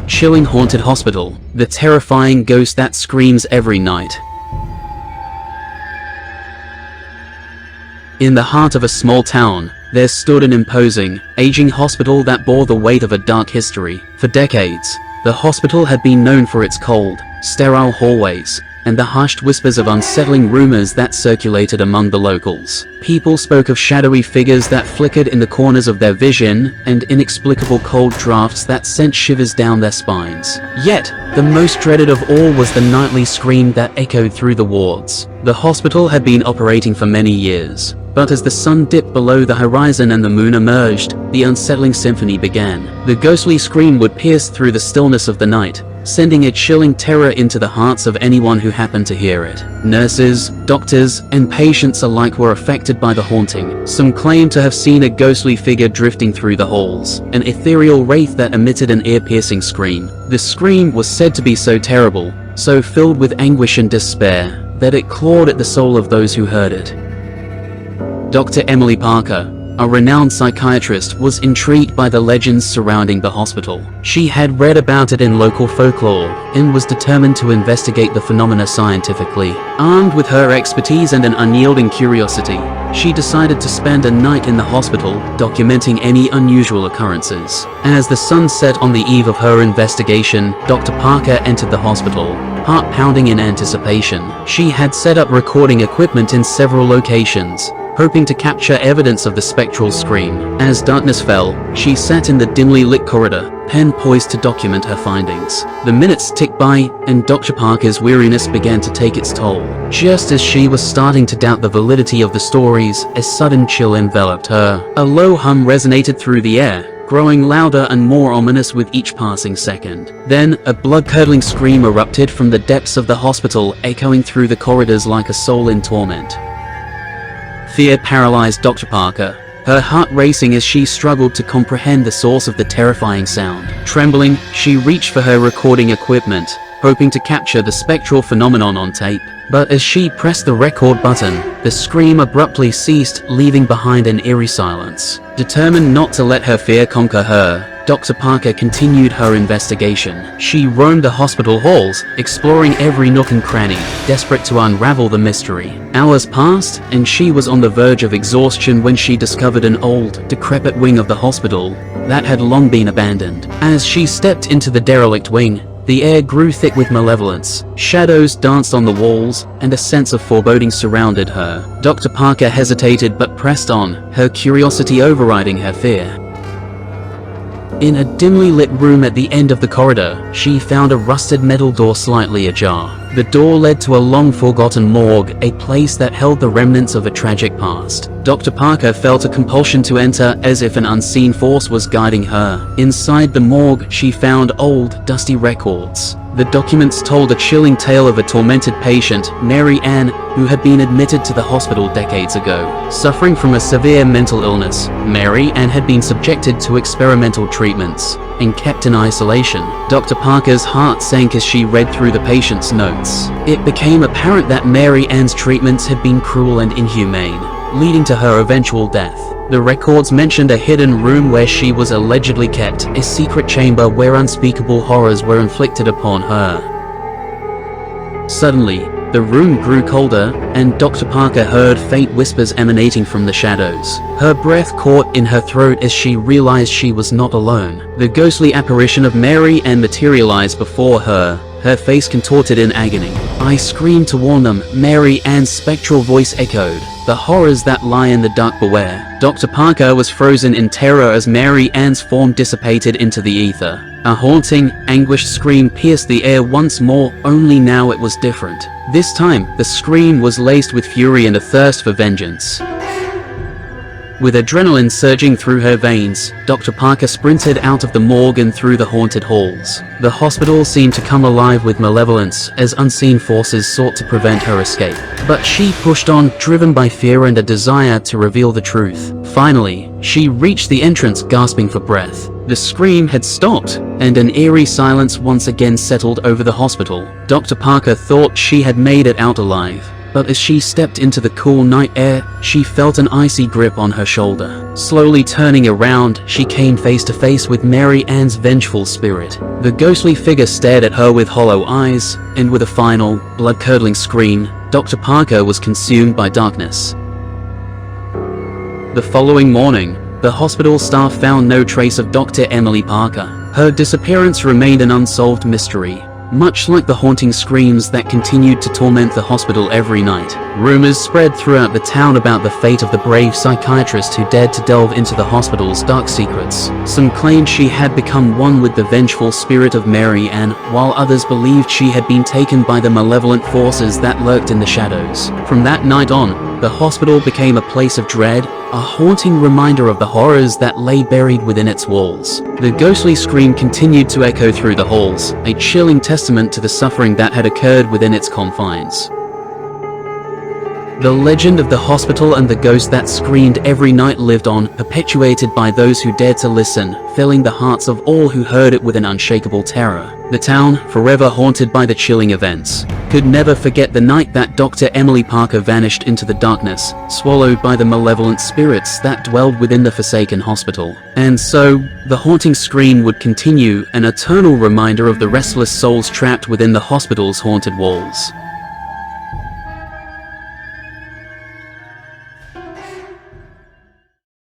chilling haunted hospital, the terrifying ghost that screams every night. In the heart of a small town, there stood an imposing, aging hospital that bore the weight of a dark history. For decades, the hospital had been known for its cold, sterile hallways, and the hushed whispers of unsettling rumors that circulated among the locals. People spoke of shadowy figures that flickered in the corners of their vision, and inexplicable cold drafts that sent shivers down their spines. Yet, the most dreaded of all was the nightly scream that echoed through the wards. The hospital had been operating for many years, but as the sun dipped below the horizon and the moon emerged, the unsettling symphony began. The ghostly scream would pierce through the stillness of the night, sending a chilling terror into the hearts of anyone who happened to hear it. Nurses, doctors, and patients alike were affected by the haunting. Some claimed to have seen a ghostly figure drifting through the halls, an ethereal wraith that emitted an ear-piercing scream. The scream was said to be so terrible, so filled with anguish and despair, that it clawed at the soul of those who heard it. Dr. Emily Parker, a renowned psychiatrist, was intrigued by the legends surrounding the hospital. She had read about it in local folklore, and was determined to investigate the phenomena scientifically. Armed with her expertise and an unyielding curiosity, she decided to spend a night in the hospital, documenting any unusual occurrences. As the sun set on the eve of her investigation, Dr. Parker entered the hospital, heart pounding in anticipation. She had set up recording equipment in several locations, hoping to capture evidence of the spectral scream. As darkness fell, she sat in the dimly lit corridor, pen poised to document her findings. The minutes ticked by, and Dr. Parker's weariness began to take its toll. Just as she was starting to doubt the validity of the stories, a sudden chill enveloped her. A low hum resonated through the air, growing louder and more ominous with each passing second. Then, a blood-curdling scream erupted from the depths of the hospital, echoing through the corridors like a soul in torment. Fear paralyzed Dr. Parker, her heart racing as she struggled to comprehend the source of the terrifying sound. Trembling, she reached for her recording equipment, hoping to capture the spectral phenomenon on tape. But as she pressed the record button, the scream abruptly ceased, leaving behind an eerie silence. Determined not to let her fear conquer her, Dr. Parker continued her investigation. She roamed the hospital halls, exploring every nook and cranny, desperate to unravel the mystery. Hours passed, and she was on the verge of exhaustion when she discovered an old, decrepit wing of the hospital that had long been abandoned. As she stepped into the derelict wing, the air grew thick with malevolence. Shadows danced on the walls, and a sense of foreboding surrounded her. Dr. Parker hesitated but pressed on, her curiosity overriding her fear. In a dimly lit room at the end of the corridor, she found a rusted metal door slightly ajar. The door led to a long-forgotten morgue, a place that held the remnants of a tragic past. Dr. Parker felt a compulsion to enter, as if an unseen force was guiding her. Inside the morgue, she found old, dusty records. The documents told a chilling tale of a tormented patient, Mary Ann, who had been admitted to the hospital decades ago. Suffering from a severe mental illness, Mary Ann had been subjected to experimental treatments and kept in isolation. Dr. Parker's heart sank as she read through the patient's notes. It became apparent that Mary Ann's treatments had been cruel and inhumane, leading to her eventual death. The records mentioned a hidden room where she was allegedly kept, a secret chamber where unspeakable horrors were inflicted upon her. Suddenly, the room grew colder, and Dr. Parker heard faint whispers emanating from the shadows. Her breath caught in her throat as she realized she was not alone. The ghostly apparition of Mary Ann materialized before her, her face contorted in agony. "I screamed to warn them," Mary Ann's spectral voice echoed. "The horrors that lie in the dark beware." Dr. Parker was frozen in terror as Mary Ann's form dissipated into the ether. A haunting, anguished scream pierced the air once more, only now it was different. This time, the scream was laced with fury and a thirst for vengeance. With adrenaline surging through her veins, Dr. Parker sprinted out of the morgue and through the haunted halls. The hospital seemed to come alive with malevolence as unseen forces sought to prevent her escape. But she pushed on, driven by fear and a desire to reveal the truth. Finally, she reached the entrance, gasping for breath. The scream had stopped, and an eerie silence once again settled over the hospital. Dr. Parker thought she had made it out alive, But as she stepped into the cool night air, she felt an icy grip on her shoulder. Slowly turning around, she came face to face with Mary Ann's vengeful spirit. The ghostly figure stared at her with hollow eyes, and with a final, blood-curdling scream, Dr. Parker was consumed by darkness. The following morning, the hospital staff found no trace of Dr. Emily Parker. Her disappearance remained an unsolved mystery, much like the haunting screams that continued to torment the hospital every night. Rumors spread throughout the town about the fate of the brave psychiatrist who dared to delve into the hospital's dark secrets. Some claimed she had become one with the vengeful spirit of Mary Ann, while others believed she had been taken by the malevolent forces that lurked in the shadows. From that night on, the hospital became a place of dread, a haunting reminder of the horrors that lay buried within its walls. The ghostly scream continued to echo through the halls, a chilling testament to the suffering that had occurred within its confines. The legend of the hospital and the ghost that screamed every night lived on, perpetuated by those who dared to listen, filling the hearts of all who heard it with an unshakable terror. The town, forever haunted by the chilling events, could never forget the night that Dr. Emily Parker vanished into the darkness, swallowed by the malevolent spirits that dwelled within the forsaken hospital. And so, the haunting scream would continue, an eternal reminder of the restless souls trapped within the hospital's haunted walls.